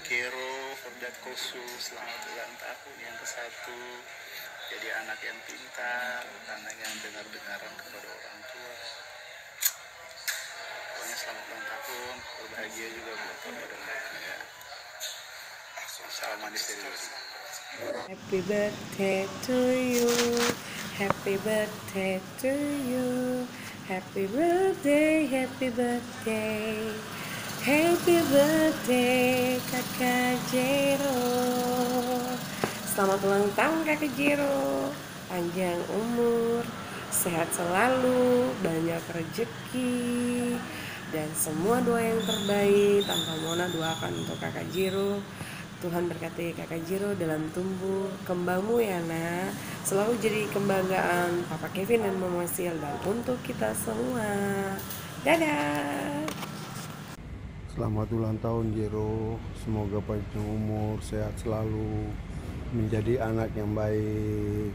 Kero Fordat Kosu, selamat ulang tahun yang ke-1. Jadi anak yang pintar, anak yang dengar-dengaran kepada orang tua. Pokoknya selamat ulang tahun, berbahagia juga buat papa dan mama ya. Salam manis dari Rudi. Happy birthday to you, happy birthday to you, happy birthday, happy birthday, happy birthday Kakak Jero. Selamat ulang tahun Kakak Jero, panjang umur, sehat selalu, banyak rezeki, dan semua doa yang terbaik Tante Mona doakan untuk Kakak Jero. Tuhan berkati Kakak Jero dalam tumbuh kembangmu ya nak, selalu jadi kebanggaan Papa Kevin dan Mama Sil dan untuk kita semua. Dadah. Selamat ulang tahun Jero, semoga panjang umur, sehat selalu, menjadi anak yang baik.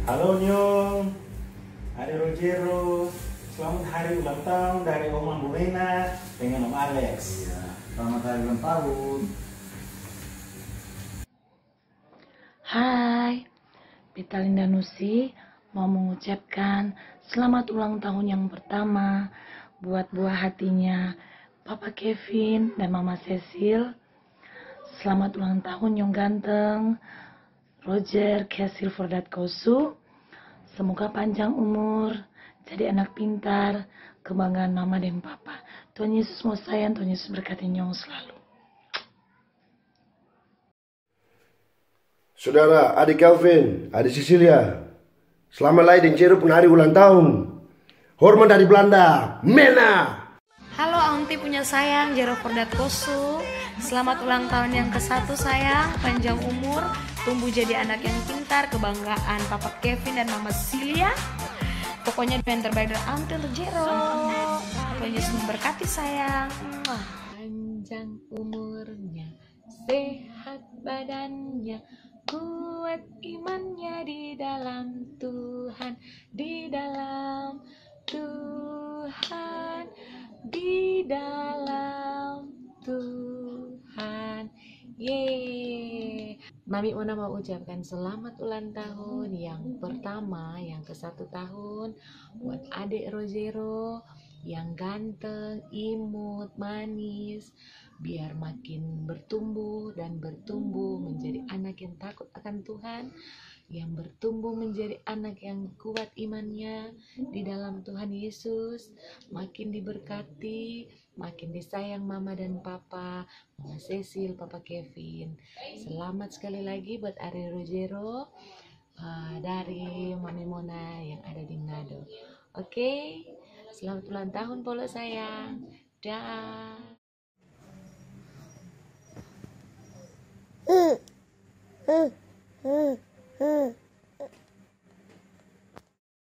Halo Nyong, Ade Rogero, selamat hari ulang tahun dari Om Ambulena dengan Om Alex. Iya, selamat hari ulang tahun. Hai, Pitalinda Nusi mau mengucapkan selamat ulang tahun yang pertama buat buah hatinya Papa Kevin dan Mama Cecil. Selamat ulang tahun Nyong Ganteng, Roger Kesil Fordat Kosu. Semoga panjang umur, jadi anak pintar, kebanggaan Mama dan Papa. Tuhan Yesus mau sayang, Tuhan Yesus berkati Nyong selalu. Saudara, adik Kelvin, adik Cecilia, selamat lahir dan Jero pun hari ulang tahun. Hormat dari Belanda, Mena. Halo Aunty punya sayang, Jero Fordat Kosu. Selamat ulang tahun yang ke-1 sayang, panjang umur, tumbuh jadi anak yang pintar, kebanggaan Papa Kevin dan Mama Cecilia. Pokoknya yang terbaik dari Aunty untuk Jero. Tuhan Yesus memberkati sayang. Panjang umurnya, sehat badannya, kuat imannya di dalam Tuhan, di dalam Tuhan, di dalam Tuhan. Yeay. Mami Mona mau ucapkan selamat ulang tahun yang pertama, yang ke-1 tahun buat adik Rogero yang ganteng, imut, manis, biar makin bertumbuh dan bertumbuh menjadi anak yang takut akan Tuhan, yang bertumbuh menjadi anak yang kuat imannya di dalam Tuhan Yesus, makin diberkati, makin disayang Mama dan Papa, Mama Cecil, Papa Kevin. Selamat sekali lagi buat Ari Rogero dari Mami Mona yang ada di Manado. Oke, selamat ulang tahun Polo sayang. Dah.